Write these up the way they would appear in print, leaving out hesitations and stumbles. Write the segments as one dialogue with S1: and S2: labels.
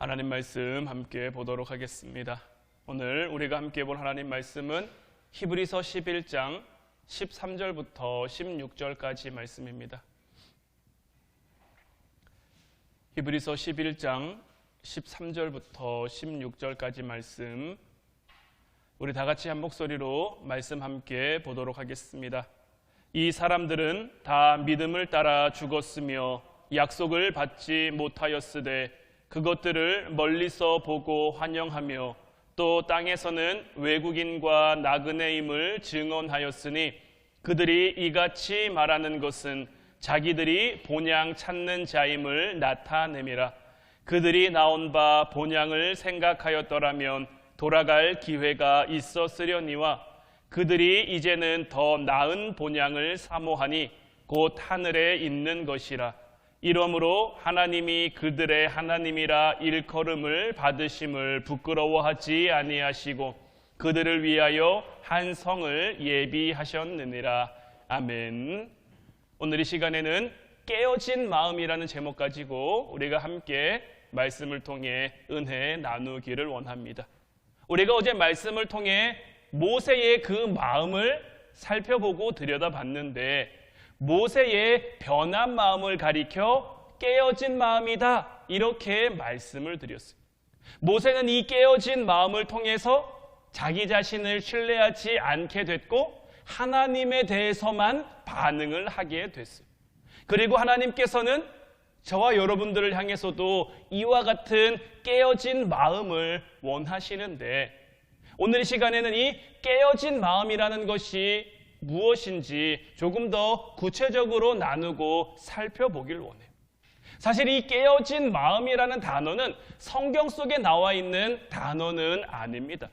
S1: 하나님 말씀 함께 보도록 하겠습니다. 오늘 우리가 함께 볼 하나님 말씀은 히브리서 11장 13절부터 16절까지 말씀입니다. 히브리서 11장 13절부터 16절까지 말씀, 우리 다 같이 한 목소리로 말씀 함께 보도록 하겠습니다. 이 사람들은 다 믿음을 따라 죽었으며 약속을 받지 못하였으되 그것들을 멀리서 보고 환영하며 또 땅에서는 외국인과 나그네임을 증언하였으니 그들이 이같이 말하는 것은 자기들이 본향 찾는 자임을 나타내미라. 그들이 나온 바 본향을 생각하였더라면 돌아갈 기회가 있었으려니와 그들이 이제는 더 나은 본향을 사모하니 곧 하늘에 있는 것이라. 이러므로 하나님이 그들의 하나님이라 일컬음을 받으심을 부끄러워하지 아니하시고 그들을 위하여 한 성을 예비하셨느니라. 아멘. 오늘 이 시간에는 깨어진 마음이라는 제목 가지고 우리가 함께 말씀을 통해 은혜 나누기를 원합니다. 우리가 어제 말씀을 통해 모세의 그 마음을 살펴보고 들여다봤는데 모세의 변한 마음을 가리켜 깨어진 마음이다, 이렇게 말씀을 드렸습니다. 모세는 이 깨어진 마음을 통해서 자기 자신을 신뢰하지 않게 됐고 하나님에 대해서만 반응을 하게 됐어요. 그리고 하나님께서는 저와 여러분들을 향해서도 이와 같은 깨어진 마음을 원하시는데 오늘 이 시간에는 이 깨어진 마음이라는 것이 무엇인지 조금 더 구체적으로 나누고 살펴보길 원해요. 사실 이 깨어진 마음이라는 단어는 성경 속에 나와 있는 단어는 아닙니다.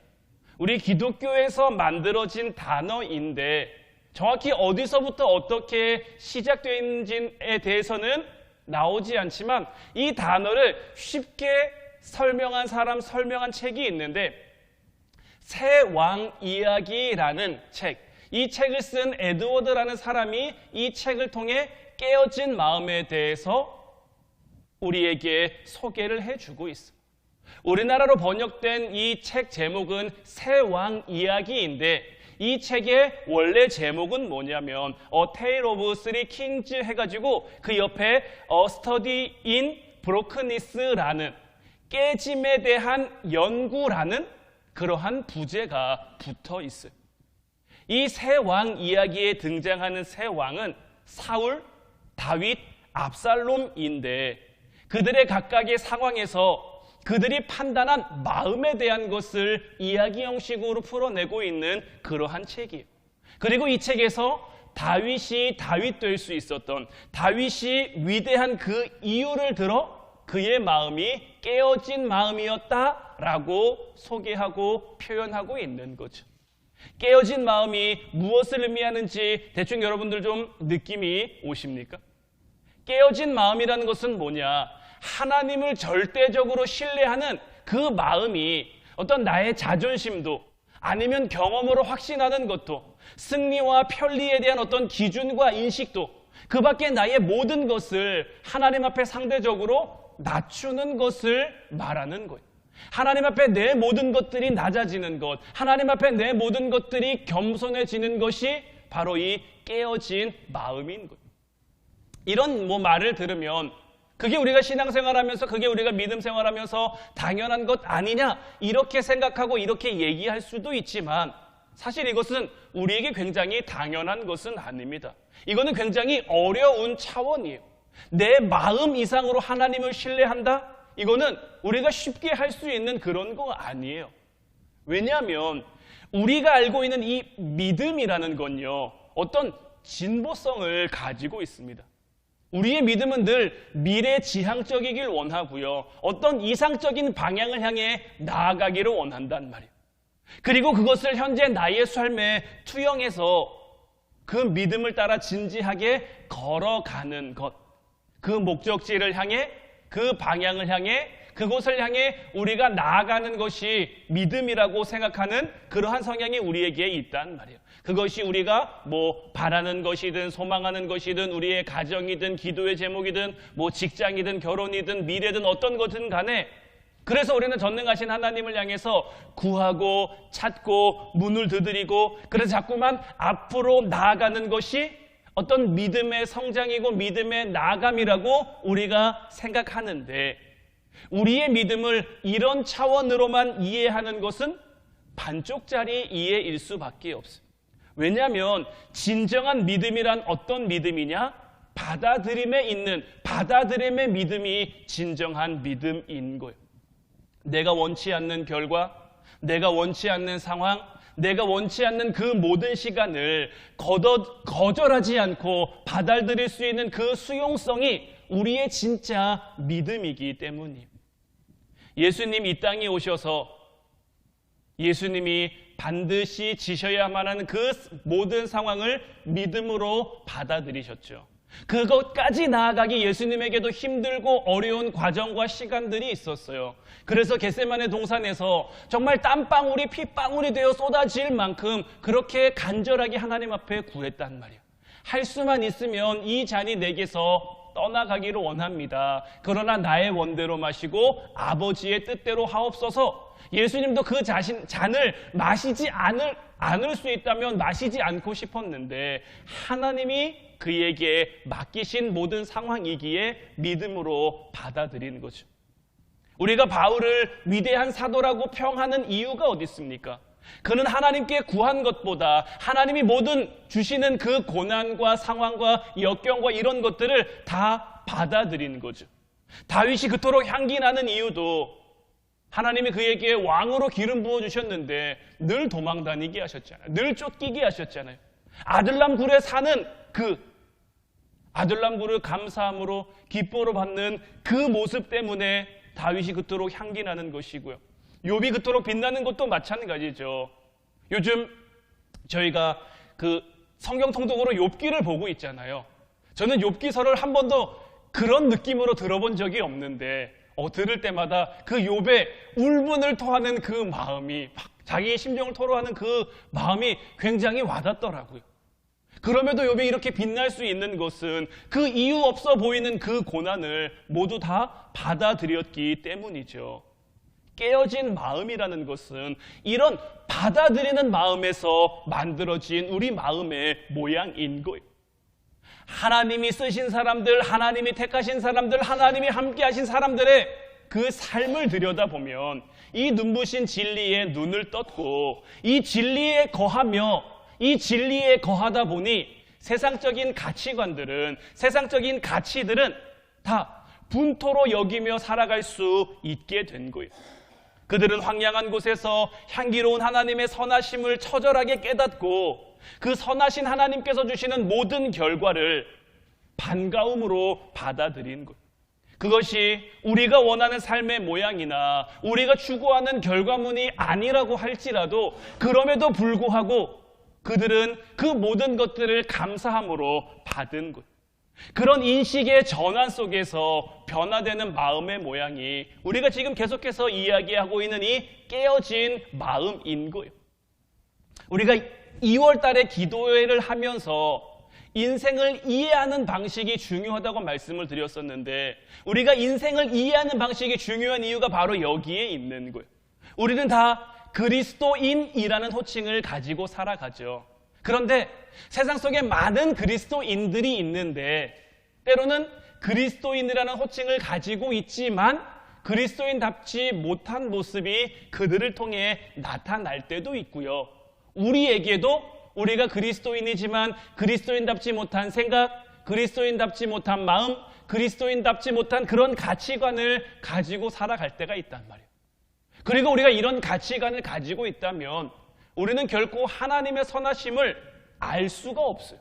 S1: 우리 기독교에서 만들어진 단어인데 정확히 어디서부터 어떻게 시작되었는지에 대해서는 나오지 않지만 이 단어를 쉽게 설명한 설명한 책이 있는데 새 왕 이야기라는 책, 이 책을 쓴 에드워드라는 사람이 이 책을 통해 깨어진 마음에 대해서 우리에게 소개를 해주고 있습니다. 우리나라로 번역된 이 책 제목은 새 왕 이야기인데 이 책의 원래 제목은 뭐냐면 A Tale of Three Kings 해가지고 그 옆에 A Study in Brokenness라는 깨짐에 대한 연구라는 그러한 부제가 붙어 있어요. 이 새 왕 이야기에 등장하는 새 왕은 사울, 다윗, 압살롬인데 그들의 각각의 상황에서 그들이 판단한 마음에 대한 것을 이야기 형식으로 풀어내고 있는 그러한 책이에요. 그리고 이 책에서 다윗이 다윗 될 수 있었던, 다윗이 위대한 그 이유를 들어 그의 마음이 깨어진 마음이었다라고 소개하고 표현하고 있는 거죠. 깨어진 마음이 무엇을 의미하는지 대충 여러분들 좀 느낌이 오십니까? 깨어진 마음이라는 것은 뭐냐? 하나님을 절대적으로 신뢰하는 그 마음이 어떤 나의 자존심도 아니면 경험으로 확신하는 것도 승리와 편리에 대한 어떤 기준과 인식도 그 밖에 나의 모든 것을 하나님 앞에 상대적으로 낮추는 것을 말하는 거예요. 하나님 앞에 내 모든 것들이 낮아지는 것, 하나님 앞에 내 모든 것들이 겸손해지는 것이 바로 이 깨어진 마음인 거예요. 이런 말을 들으면 그게 우리가 신앙생활하면서, 그게 우리가 믿음 생활하면서 당연한 것 아니냐 이렇게 생각하고 이렇게 얘기할 수도 있지만 사실 이것은 우리에게 굉장히 당연한 것은 아닙니다. 이거는 굉장히 어려운 차원이에요. 내 마음 이상으로 하나님을 신뢰한다? 이거는 우리가 쉽게 할 수 있는 그런 거 아니에요. 왜냐하면 우리가 알고 있는 이 믿음이라는 건요, 어떤 진보성을 가지고 있습니다. 우리의 믿음은 늘 미래지향적이길 원하고요, 어떤 이상적인 방향을 향해 나아가기를 원한단 말이에요. 그리고 그것을 현재 나의 삶에 투영해서 그 믿음을 따라 진지하게 걸어가는 것, 그 목적지를 향해, 그 방향을 향해, 그곳을 향해 우리가 나아가는 것이 믿음이라고 생각하는 그러한 성향이 우리에게 있단 말이에요. 그것이 우리가 바라는 것이든 소망하는 것이든 우리의 가정이든 기도의 제목이든 직장이든 결혼이든 미래든 어떤 것든 간에 그래서 우리는 전능하신 하나님을 향해서 구하고 찾고 문을 두드리고, 그래서 자꾸만 앞으로 나아가는 것이 어떤 믿음의 성장이고 믿음의 나아감이라고 우리가 생각하는데, 우리의 믿음을 이런 차원으로만 이해하는 것은 반쪽짜리 이해일 수밖에 없어요. 왜냐하면 진정한 믿음이란 어떤 믿음이냐? 받아들임에 있는 받아들임의 믿음이 진정한 믿음인 거예요. 내가 원치 않는 결과, 내가 원치 않는 상황, 내가 원치 않는 그 모든 시간을 거절하지 않고 받아들일 수 있는 그 수용성이 우리의 진짜 믿음이기 때문입니다. 예수님 이 땅에 오셔서 예수님이 반드시 지셔야만 하는 그 모든 상황을 믿음으로 받아들이셨죠. 그것까지 나아가기 예수님에게도 힘들고 어려운 과정과 시간들이 있었어요. 그래서 겟세마네 동산에서 정말 땀방울이 핏방울이 되어 쏟아질 만큼 그렇게 간절하게 하나님 앞에 구했단 말이에요. 할 수만 있으면 이 잔이 내게서 떠나가기를 원합니다. 그러나 나의 원대로 마시고 아버지의 뜻대로 하옵소서. 예수님도 그 잔을 마시지 않을 수 있다면 마시지 않고 싶었는데, 하나님이 그에게 맡기신 모든 상황이기에 믿음으로 받아들이는 거죠. 우리가 바울을 위대한 사도라고 평하는 이유가 어디 있습니까? 그는 하나님께 구한 것보다 하나님이 모든 주시는 그 고난과 상황과 역경과 이런 것들을 다 받아들이는 거죠. 다윗이 그토록 향기 나는 이유도 하나님이 그에게 왕으로 기름 부어주셨는데 늘 도망다니게 하셨잖아요. 늘 쫓기게 하셨잖아요. 아들람 굴에 사는 그 아들람 굴을 감사함으로 기뻐로 받는 그 모습 때문에 다윗이 그토록 향기 나는 것이고요. 욥이 그토록 빛나는 것도 마찬가지죠. 요즘 저희가 그 성경 통독으로 욥기를 보고 있잖아요. 저는 욥기서를 한 번도 그런 느낌으로 들어본 적이 없는데 들을 때마다 그 욥의 울분을 토하는 그 마음이, 자기의 심정을 토로하는 그 마음이 굉장히 와닿더라고요. 그럼에도 욥이 이렇게 빛날 수 있는 것은 그 이유 없어 보이는 그 고난을 모두 다 받아들였기 때문이죠. 깨어진 마음이라는 것은 이런 받아들이는 마음에서 만들어진 우리 마음의 모양인 거예요. 하나님이 쓰신 사람들, 하나님이 택하신 사람들, 하나님이 함께하신 사람들의 그 삶을 들여다보면 이 눈부신 진리에 눈을 떴고 이 진리에 거하며 이 진리에 거하다 보니 세상적인 가치관들은, 세상적인 가치들은 다 분토로 여기며 살아갈 수 있게 된 거예요. 그들은 황량한 곳에서 향기로운 하나님의 선하심을 처절하게 깨닫고 그 선하신 하나님께서 주시는 모든 결과를 반가움으로 받아들인 것. 그것이 우리가 원하는 삶의 모양이나 우리가 추구하는 결과물이 아니라고 할지라도 그럼에도 불구하고 그들은 그 모든 것들을 감사함으로 받은 것. 그런 인식의 전환 속에서 변화되는 마음의 모양이 우리가 지금 계속해서 이야기하고 있는 이 깨어진 마음인 거예요. 우리가 2월 달에 기도회를 하면서 인생을 이해하는 방식이 중요하다고 말씀을 드렸었는데, 우리가 인생을 이해하는 방식이 중요한 이유가 바로 여기에 있는 거예요. 우리는 다 그리스도인이라는 호칭을 가지고 살아가죠. 그런데 세상 속에 많은 그리스도인들이 있는데 때로는 그리스도인이라는 호칭을 가지고 있지만 그리스도인답지 못한 모습이 그들을 통해 나타날 때도 있고요. 우리에게도 우리가 그리스도인이지만 그리스도인답지 못한 생각, 그리스도인답지 못한 마음, 그리스도인답지 못한 그런 가치관을 가지고 살아갈 때가 있단 말이에요. 그리고 우리가 이런 가치관을 가지고 있다면 우리는 결코 하나님의 선하심을 알 수가 없어요.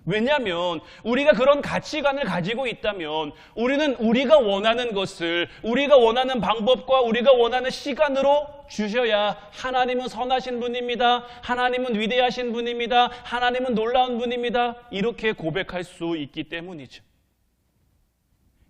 S1: 왜냐하면 우리가 그런 가치관을 가지고 있다면 우리는 우리가 원하는 것을 우리가 원하는 방법과 우리가 원하는 시간으로 주셔야 하나님은 선하신 분입니다. 하나님은 위대하신 분입니다. 하나님은 놀라운 분입니다. 이렇게 고백할 수 있기 때문이죠.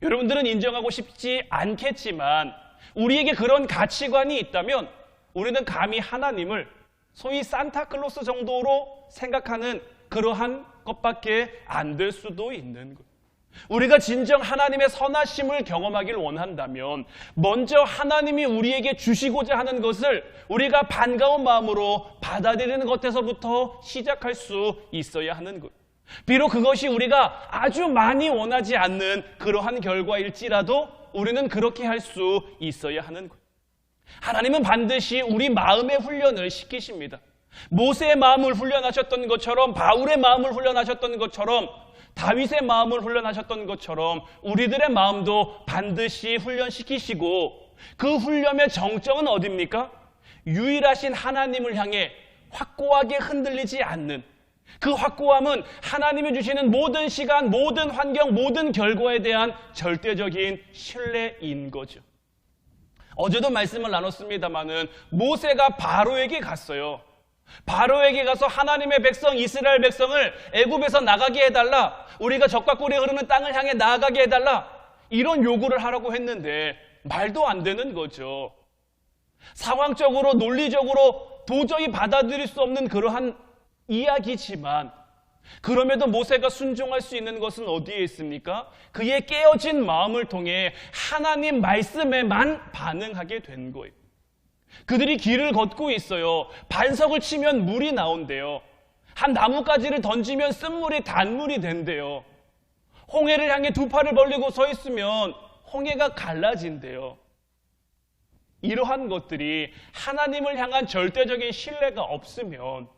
S1: 여러분들은 인정하고 싶지 않겠지만 우리에게 그런 가치관이 있다면 우리는 감히 하나님을 소위 산타클로스 정도로 생각하는 그러한 것밖에 안 될 수도 있는 거예요. 우리가 진정 하나님의 선하심을 경험하길 원한다면 먼저 하나님이 우리에게 주시고자 하는 것을 우리가 반가운 마음으로 받아들이는 것에서부터 시작할 수 있어야 하는 것. 비록 그것이 우리가 아주 많이 원하지 않는 그러한 결과일지라도 우리는 그렇게 할 수 있어야 하는 것. 하나님은 반드시 우리 마음의 훈련을 시키십니다. 모세의 마음을 훈련하셨던 것처럼, 바울의 마음을 훈련하셨던 것처럼, 다윗의 마음을 훈련하셨던 것처럼 우리들의 마음도 반드시 훈련시키시고, 그 훈련의 정점은 어디입니까? 유일하신 하나님을 향해 확고하게 흔들리지 않는, 그 확고함은 하나님이 주시는 모든 시간, 모든 환경, 모든 결과에 대한 절대적인 신뢰인 거죠. 어제도 말씀을 나눴습니다마는 모세가 바로에게 갔어요. 바로에게 가서 하나님의 백성, 이스라엘 백성을 애굽에서 나가게 해달라, 우리가 적과 꿀이 흐르는 땅을 향해 나아가게 해달라, 이런 요구를 하라고 했는데 말도 안 되는 거죠. 상황적으로, 논리적으로 도저히 받아들일 수 없는 그러한 이야기지만, 그럼에도 모세가 순종할 수 있는 것은 어디에 있습니까? 그의 깨어진 마음을 통해 하나님 말씀에만 반응하게 된 거예요. 그들이 길을 걷고 있어요. 반석을 치면 물이 나온대요. 한 나뭇가지를 던지면 쓴물이 단물이 된대요. 홍해를 향해 두 팔을 벌리고 서 있으면 홍해가 갈라진대요. 이러한 것들이 하나님을 향한 절대적인 신뢰가 없으면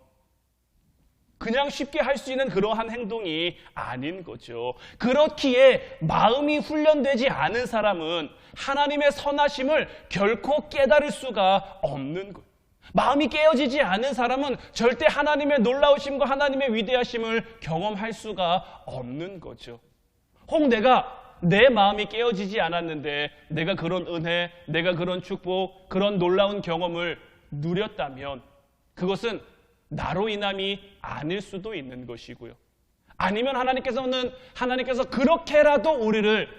S1: 그냥 쉽게 할 수 있는 그러한 행동이 아닌 거죠. 그렇기에 마음이 훈련되지 않은 사람은 하나님의 선하심을 결코 깨달을 수가 없는 거예요. 마음이 깨어지지 않은 사람은 절대 하나님의 놀라우심과 하나님의 위대하심을 경험할 수가 없는 거죠. 혹 내 마음이 깨어지지 않았는데 내가 그런 은혜, 내가 그런 축복, 그런 놀라운 경험을 누렸다면 그것은 나로 인함이 아닐 수도 있는 것이고요. 아니면 하나님께서 그렇게라도 우리를,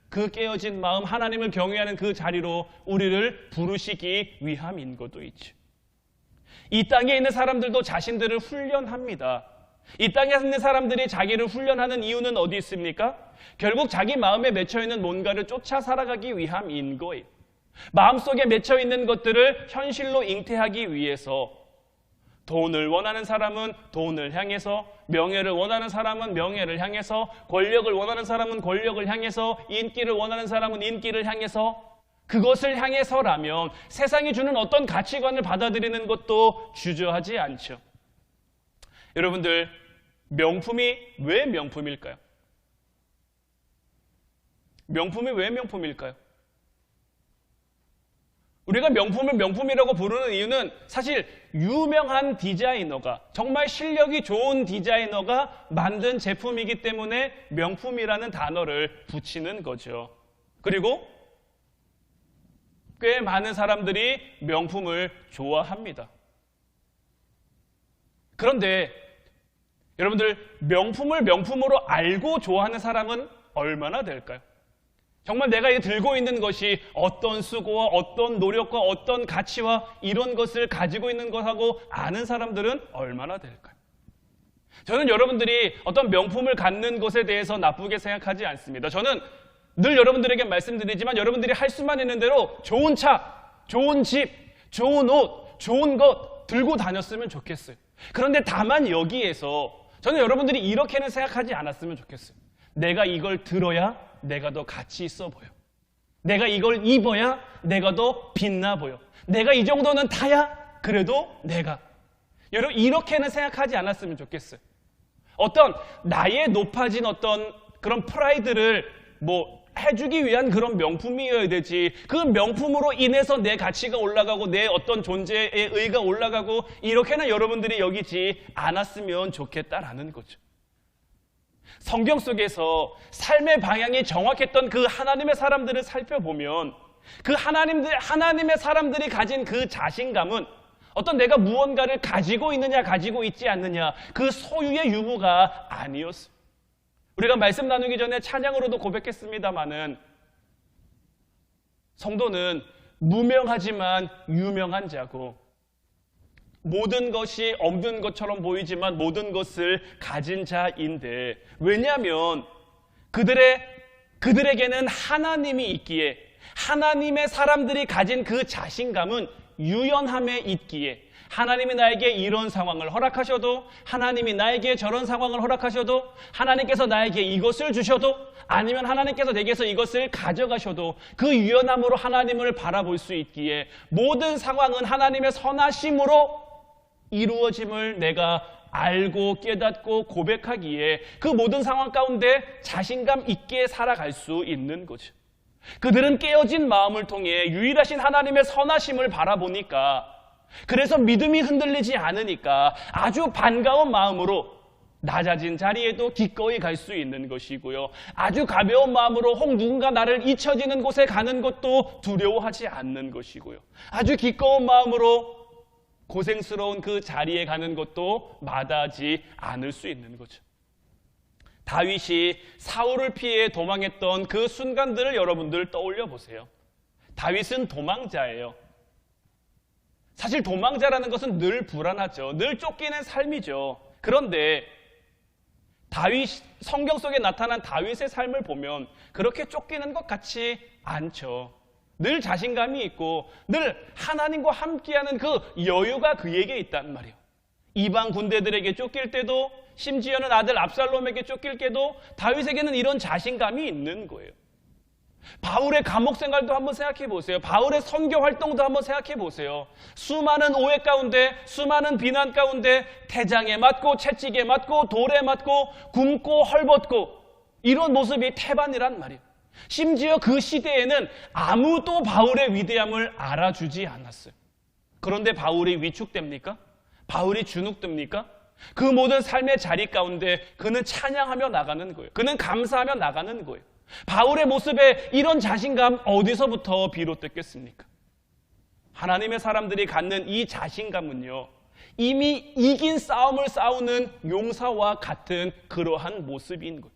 S1: 그 깨어진 마음, 하나님을 경외하는 그 자리로 우리를 부르시기 위함인 것도 있죠. 이 땅에 있는 사람들도 자신들을 훈련합니다. 이 땅에 있는 사람들이 자기를 훈련하는 이유는 어디 있습니까? 결국 자기 마음에 맺혀있는 뭔가를 쫓아 살아가기 위함인 거예요. 마음속에 맺혀있는 것들을 현실로 잉태하기 위해서, 돈을 원하는 사람은 돈을 향해서, 명예를 원하는 사람은 명예를 향해서, 권력을 원하는 사람은 권력을 향해서, 인기를 원하는 사람은 인기를 향해서, 그것을 향해서라면 세상이 주는 어떤 가치관을 받아들이는 것도 주저하지 않죠. 여러분들, 명품이 왜 명품일까요? 명품이 왜 명품일까요? 우리가 명품을 명품이라고 부르는 이유는 사실 유명한 디자이너가, 정말 실력이 좋은 디자이너가 만든 제품이기 때문에 명품이라는 단어를 붙이는 거죠. 그리고 꽤 많은 사람들이 명품을 좋아합니다. 그런데 여러분들, 명품을 명품으로 알고 좋아하는 사람은 얼마나 될까요? 정말 내가 들고 있는 것이 어떤 수고와 어떤 노력과 어떤 가치와 이런 것을 가지고 있는 것하고 아는 사람들은 얼마나 될까요? 저는 여러분들이 어떤 명품을 갖는 것에 대해서 나쁘게 생각하지 않습니다. 저는 늘 여러분들에게 말씀드리지만 여러분들이 할 수만 있는 대로 좋은 차, 좋은 집, 좋은 옷, 좋은 것 들고 다녔으면 좋겠어요. 그런데 다만 여기에서 저는 여러분들이 이렇게는 생각하지 않았으면 좋겠어요. 내가 이걸 들어야 내가 더 가치 있어 보여. 내가 이걸 입어야 내가 더 빛나 보여. 내가 이 정도는 타야 그래도 내가. 여러분, 이렇게는 생각하지 않았으면 좋겠어요. 어떤 나의 높아진 어떤 그런 프라이드를 해주기 위한 그런 명품이어야 되지, 그 명품으로 인해서 내 가치가 올라가고 내 어떤 존재의 의의가 올라가고 이렇게는 여러분들이 여기지 않았으면 좋겠다라는 거죠. 성경 속에서 삶의 방향이 정확했던 그 하나님의 사람들을 살펴보면 그 하나님의 사람들이 가진 그 자신감은 어떤 내가 무언가를 가지고 있느냐 가지고 있지 않느냐 그 소유의 유무가 아니었어요. 우리가 말씀 나누기 전에 찬양으로도 고백했습니다마는 성도는 무명하지만 유명한 자고, 모든 것이 없는 것처럼 보이지만 모든 것을 가진 자인데, 왜냐하면 그들에게는 하나님이 있기에, 하나님의 사람들이 가진 그 자신감은 유연함에 있기에, 하나님이 나에게 이런 상황을 허락하셔도, 하나님이 나에게 저런 상황을 허락하셔도, 하나님께서 나에게 이것을 주셔도, 아니면 하나님께서 내게서 이것을 가져가셔도 그 유연함으로 하나님을 바라볼 수 있기에, 모든 상황은 하나님의 선하심으로 이루어짐을 내가 알고 깨닫고 고백하기에 그 모든 상황 가운데 자신감 있게 살아갈 수 있는 거죠. 그들은 깨어진 마음을 통해 유일하신 하나님의 선하심을 바라보니까, 그래서 믿음이 흔들리지 않으니까 아주 반가운 마음으로 낮아진 자리에도 기꺼이 갈 수 있는 것이고요, 아주 가벼운 마음으로 혹 누군가 나를 잊혀지는 곳에 가는 것도 두려워하지 않는 것이고요, 아주 기꺼운 마음으로 고생스러운 그 자리에 가는 것도 마다하지 않을 수 있는 거죠. 다윗이 사울을 피해 도망했던 그 순간들을 여러분들 떠올려 보세요. 다윗은 도망자예요. 사실 도망자라는 것은 늘 불안하죠. 늘 쫓기는 삶이죠. 그런데 성경 속에 나타난 다윗의 삶을 보면 그렇게 쫓기는 것 같지 않죠. 늘 자신감이 있고 늘 하나님과 함께하는 그 여유가 그에게 있단 말이에요. 이방 군대들에게 쫓길 때도, 심지어는 아들 압살롬에게 쫓길 때도 다윗에게는 이런 자신감이 있는 거예요. 바울의 감옥 생활도 한번 생각해 보세요. 바울의 선교 활동도 한번 생각해 보세요. 수많은 오해 가운데, 수많은 비난 가운데 태장에 맞고 채찍에 맞고 돌에 맞고 굶고 헐벗고 이런 모습이 태반이란 말이에요. 심지어 그 시대에는 아무도 바울의 위대함을 알아주지 않았어요. 그런데 바울이 위축됩니까? 바울이 주눅듭니까? 그 모든 삶의 자리 가운데 그는 찬양하며 나가는 거예요. 그는 감사하며 나가는 거예요. 바울의 모습에 이런 자신감 어디서부터 비롯됐겠습니까? 하나님의 사람들이 갖는 이 자신감은요, 이미 이긴 싸움을 싸우는 용사와 같은 그러한 모습인 거예요.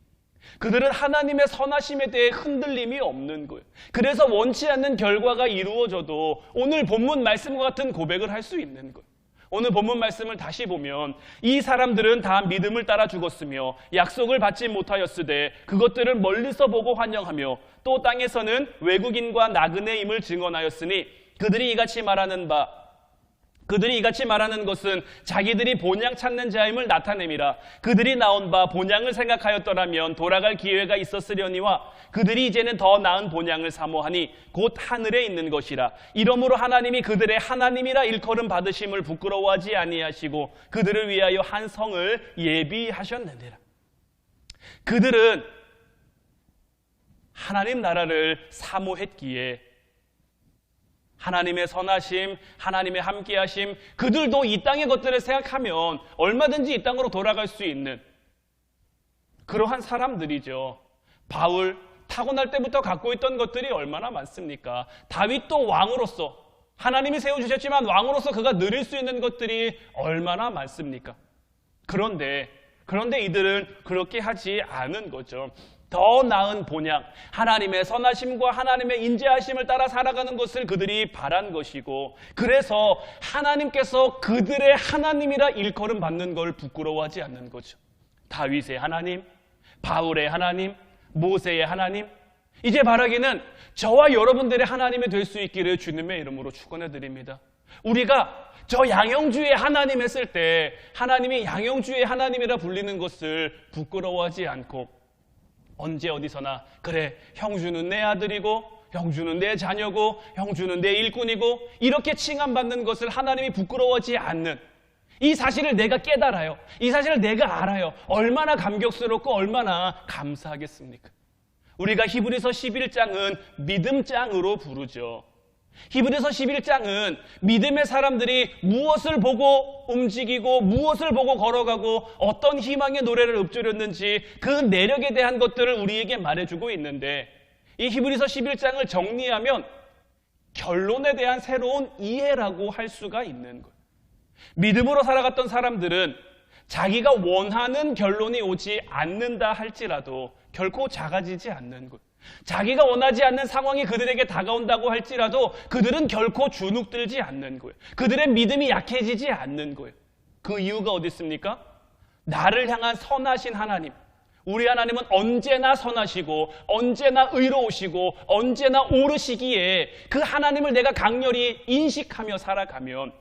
S1: 그들은 하나님의 선하심에 대해 흔들림이 없는 거예요. 그래서 원치 않는 결과가 이루어져도 오늘 본문 말씀과 같은 고백을 할 수 있는 거예요. 오늘 본문 말씀을 다시 보면 이 사람들은 다 믿음을 따라 죽었으며 약속을 받지 못하였으되 그것들을 멀리서 보고 환영하며 또 땅에서는 외국인과 나그네임을 증언하였으니 그들이 이같이 말하는 것은 자기들이 본향 찾는 자임을 나타냄이라. 그들이 나온 바 본향을 생각하였더라면 돌아갈 기회가 있었으려니와 그들이 이제는 더 나은 본향을 사모하니 곧 하늘에 있는 것이라. 이러므로 하나님이 그들의 하나님이라 일컬음 받으심을 부끄러워하지 아니하시고 그들을 위하여 한 성을 예비하셨느니라. 그들은 하나님 나라를 사모했기에 하나님의 선하심, 하나님의 함께하심, 그들도 이 땅의 것들을 생각하면 얼마든지 이 땅으로 돌아갈 수 있는 그러한 사람들이죠. 바울, 타고날 때부터 갖고 있던 것들이 얼마나 많습니까? 다윗도 왕으로서, 하나님이 세워주셨지만 왕으로서 그가 누릴 수 있는 것들이 얼마나 많습니까? 그런데 이들은 그렇게 하지 않은 거죠. 더 나은 본향, 하나님의 선하심과 하나님의 인자하심을 따라 살아가는 것을 그들이 바란 것이고, 그래서 하나님께서 그들의 하나님이라 일컬음 받는 걸 부끄러워하지 않는 거죠. 다윗의 하나님, 바울의 하나님, 모세의 하나님, 이제 바라기는 저와 여러분들의 하나님이 될 수 있기를 주님의 이름으로 축원해 드립니다. 우리가 저 양형주의 하나님 했을 때 하나님이 양형주의 하나님이라 불리는 것을 부끄러워하지 않고 언제 어디서나 그래, 형주는 내 아들이고 형주는 내 자녀고 형주는 내 일꾼이고 이렇게 칭함받는 것을 하나님이 부끄러워하지 않는 이 사실을 내가 깨달아요. 이 사실을 내가 알아요. 얼마나 감격스럽고 얼마나 감사하겠습니까? 우리가 히브리서 11장은 믿음장으로 부르죠. 히브리서 11장은 믿음의 사람들이 무엇을 보고 움직이고 무엇을 보고 걸어가고 어떤 희망의 노래를 읊조렸는지 그 내력에 대한 것들을 우리에게 말해주고 있는데, 이 히브리서 11장을 정리하면 결론에 대한 새로운 이해라고 할 수가 있는 거예요. 믿음으로 살아갔던 사람들은 자기가 원하는 결론이 오지 않는다 할지라도 결코 작아지지 않는 거예요. 자기가 원하지 않는 상황이 그들에게 다가온다고 할지라도 그들은 결코 주눅들지 않는 거예요. 그들의 믿음이 약해지지 않는 거예요. 그 이유가 어디 있습니까? 나를 향한 선하신 하나님, 우리 하나님은 언제나 선하시고 언제나 의로우시고 언제나 옳으시기에 그 하나님을 내가 강렬히 인식하며 살아가면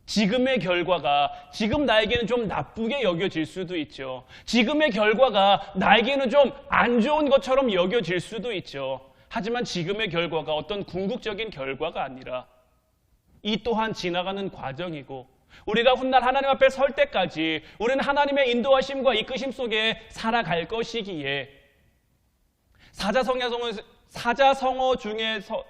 S1: 지금의 결과가 지금 나에게는 좀 나쁘게 여겨질 수도 있죠. 지금의 결과가 나에게는 좀 안 좋은 것처럼 여겨질 수도 있죠. 하지만 지금의 결과가 어떤 궁극적인 결과가 아니라 이 또한 지나가는 과정이고 우리가 훗날 하나님 앞에 설 때까지 우리는 하나님의 인도하심과 이끄심 속에 살아갈 것이기에 사자성어 중에서도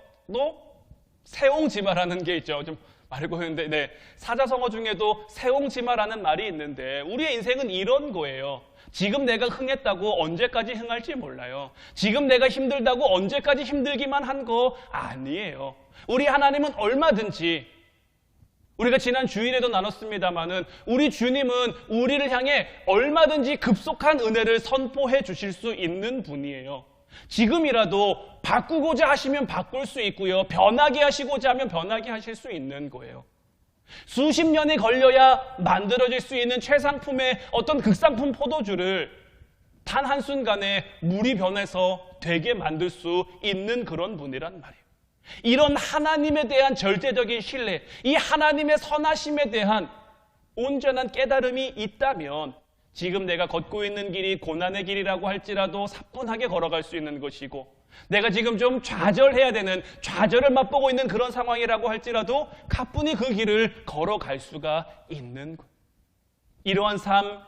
S1: 세옹지마라는 게 있죠. 좀 말을 고였는데 사자성어 중에도 세옹지마라는 말이 있는데 우리의 인생은 이런 거예요. 지금 내가 흥했다고 언제까지 흥할지 몰라요. 지금 내가 힘들다고 언제까지 힘들기만 한 거 아니에요. 우리 하나님은 얼마든지 우리가 지난 주일에도 나눴습니다마는 우리 주님은 우리를 향해 얼마든지 급속한 은혜를 선포해 주실 수 있는 분이에요. 지금이라도 바꾸고자 하시면 바꿀 수 있고요. 변하게 하시고자 하면 변하게 하실 수 있는 거예요. 수십 년이 걸려야 만들어질 수 있는 최상품의 어떤 극상품 포도주를 단 한순간에 물이 변해서 되게 만들 수 있는 그런 분이란 말이에요. 이런 하나님에 대한 절대적인 신뢰, 이 하나님의 선하심에 대한 온전한 깨달음이 있다면 지금 내가 걷고 있는 길이 고난의 길이라고 할지라도 사뿐하게 걸어갈 수 있는 것이고 내가 지금 좀 좌절해야 되는, 좌절을 맛보고 있는 그런 상황이라고 할지라도 가뿐히 그 길을 걸어갈 수가 있는 것. 이러한 삶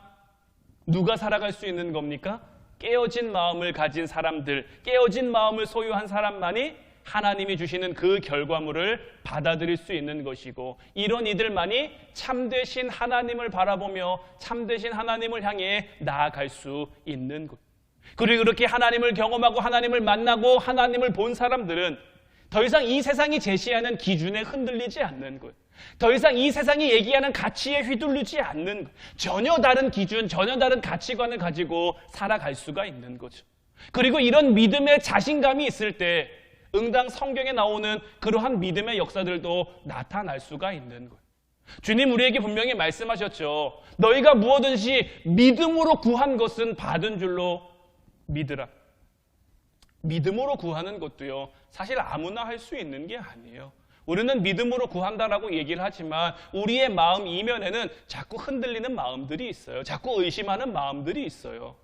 S1: 누가 살아갈 수 있는 겁니까? 깨어진 마음을 가진 사람들, 깨어진 마음을 소유한 사람만이 하나님이 주시는 그 결과물을 받아들일 수 있는 것이고 이런 이들만이 참되신 하나님을 바라보며 참되신 하나님을 향해 나아갈 수 있는 것. 그리고 그렇게 하나님을 경험하고 하나님을 만나고 하나님을 본 사람들은 더 이상 이 세상이 제시하는 기준에 흔들리지 않는 것, 더 이상 이 세상이 얘기하는 가치에 휘둘리지 않는 것, 전혀 다른 기준, 전혀 다른 가치관을 가지고 살아갈 수가 있는 거죠. 그리고 이런 믿음의 자신감이 있을 때 응당 성경에 나오는 그러한 믿음의 역사들도 나타날 수가 있는 거예요. 주님 우리에게 분명히 말씀하셨죠. 너희가 무엇든지 믿음으로 구한 것은 받은 줄로 믿으라. 믿음으로 구하는 것도요, 사실 아무나 할 수 있는 게 아니에요. 우리는 믿음으로 구한다라고 얘기를 하지만 우리의 마음 이면에는 자꾸 흔들리는 마음들이 있어요. 자꾸 의심하는 마음들이 있어요.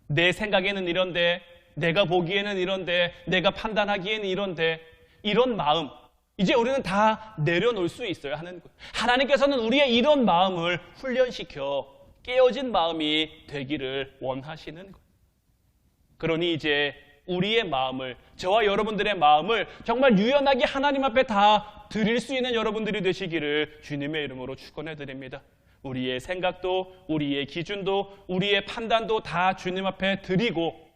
S1: 내 생각에는 이런데, 내가 보기에는 이런데, 내가 판단하기에는 이런데, 이런 마음 이제 우리는 다 내려놓을 수 있어야 하는 거예요. 하나님께서는 우리의 이런 마음을 훈련시켜 깨어진 마음이 되기를 원하시는 거예요. 그러니 이제 우리의 마음을, 저와 여러분들의 마음을 정말 유연하게 하나님 앞에 다 드릴 수 있는 여러분들이 되시기를 주님의 이름으로 축원해 드립니다. 우리의 생각도, 우리의 기준도, 우리의 판단도 다 주님 앞에 드리고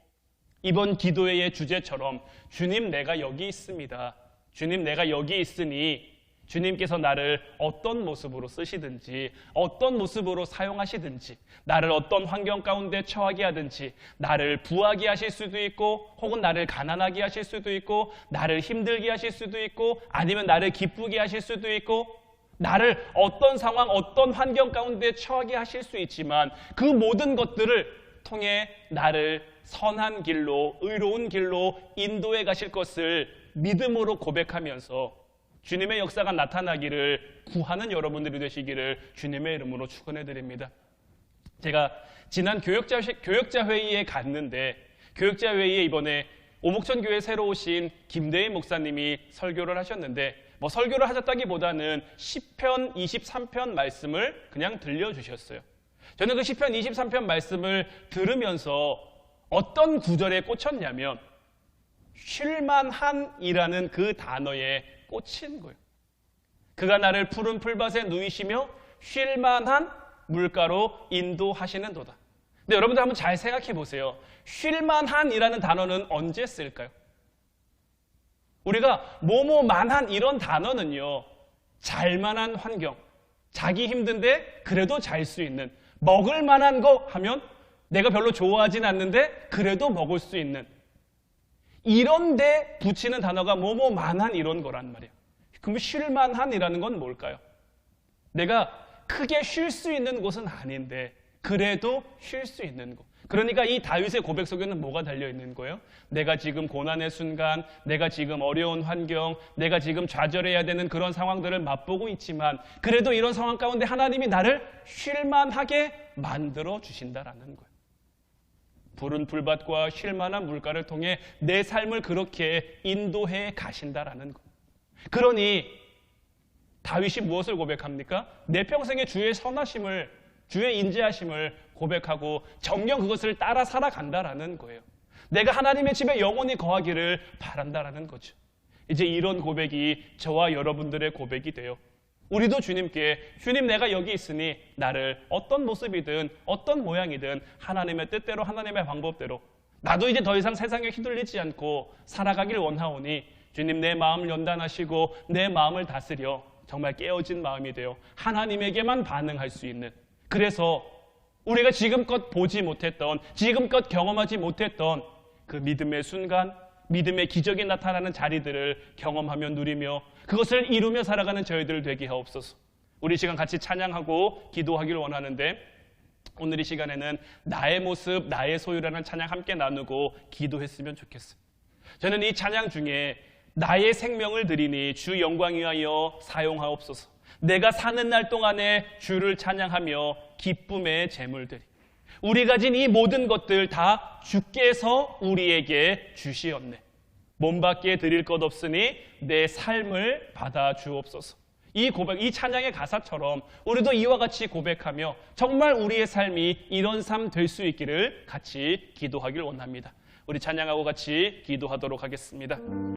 S1: 이번 기도회의 주제처럼 주님 내가 여기 있습니다. 주님 내가 여기 있으니 주님께서 나를 어떤 모습으로 쓰시든지 어떤 모습으로 사용하시든지 나를 어떤 환경 가운데 처하게 하든지 나를 부하게 하실 수도 있고 혹은 나를 가난하게 하실 수도 있고 나를 힘들게 하실 수도 있고 아니면 나를 기쁘게 하실 수도 있고 나를 어떤 상황 어떤 환경 가운데 처하게 하실 수 있지만 그 모든 것들을 통해 나를 선한 길로 의로운 길로 인도해 가실 것을 믿음으로 고백하면서 주님의 역사가 나타나기를 구하는 여러분들이 되시기를 주님의 이름으로 축원해 드립니다. 제가 지난 교역자 회의에 갔는데 교역자 회의에 이번에 오목천 교회 새로 오신 김대희 목사님이 설교를 하셨는데 설교를 하셨다기보다는 시편 23편 말씀을 그냥 들려주셨어요. 저는 그 시편 23편 말씀을 들으면서 어떤 구절에 꽂혔냐면 쉴만한이라는 그 단어에 꽂힌 거예요. 그가 나를 푸른 풀밭에 누이시며 쉴만한 물가로 인도하시는도다. 근데 여러분들 한번 잘 생각해 보세요. 쉴만한이라는 단어는 언제 쓸까요? 우리가 뭐뭐만한 이런 단어는요, 잘만한 환경, 자기 힘든데 그래도 잘 수 있는, 먹을 만한 거 하면 내가 별로 좋아하진 않는데 그래도 먹을 수 있는, 이런데 붙이는 단어가 뭐뭐만한 이런 거란 말이에요. 그럼 쉴만한이라는 건 뭘까요? 내가 크게 쉴 수 있는 곳은 아닌데 그래도 쉴 수 있는 곳. 그러니까 이 다윗의 고백 속에는 뭐가 달려 있는 거예요? 내가 지금 고난의 순간, 내가 지금 어려운 환경, 내가 지금 좌절해야 되는 그런 상황들을 맛보고 있지만 그래도 이런 상황 가운데 하나님이 나를 쉴만하게 만들어 주신다라는 거예요. 푸른 풀밭과 쉴만한 물가를 통해 내 삶을 그렇게 인도해 가신다라는 거예요. 그러니 다윗이 무엇을 고백합니까? 내 평생의 주의 선하심을, 주의 인자하심을 고백하고 정녕 그것을 따라 살아간다라는 거예요. 내가 하나님의 집에 영원히 거하기를 바란다라는 거죠. 이제 이런 고백이 저와 여러분들의 고백이 돼요. 우리도 주님께 주님 내가 여기 있으니 나를 어떤 모습이든 어떤 모양이든 하나님의 뜻대로 하나님의 방법대로 나도 이제 더 이상 세상에 휘둘리지 않고 살아가길 원하오니 주님 내 마음을 연단하시고 내 마음을 다스려 정말 깨어진 마음이 되어 하나님에게만 반응할 수 있는, 그래서 우리가 지금껏 보지 못했던, 지금껏 경험하지 못했던 그 믿음의 순간, 믿음의 기적이 나타나는 자리들을 경험하며 누리며 그것을 이루며 살아가는 저희들 되게 하옵소서. 우리 시간 같이 찬양하고 기도하기를 원하는데 오늘 이 시간에는 나의 모습, 나의 소유라는 찬양 함께 나누고 기도했으면 좋겠어요. 저는 이 찬양 중에 나의 생명을 드리니 주 영광 위하여 사용하옵소서. 내가 사는 날 동안에 주를 찬양하며 기쁨의 제물 드리. 우리 가진 이 모든 것들 다 주께서 우리에게 주시었네. 몸밖에 드릴 것 없으니 내 삶을 받아 주옵소서. 이 고백, 이 찬양의 가사처럼 우리도 이와 같이 고백하며 정말 우리의 삶이 이런 삶 될 수 있기를 같이 기도하길 원합니다. 우리 찬양하고 같이 기도하도록 하겠습니다.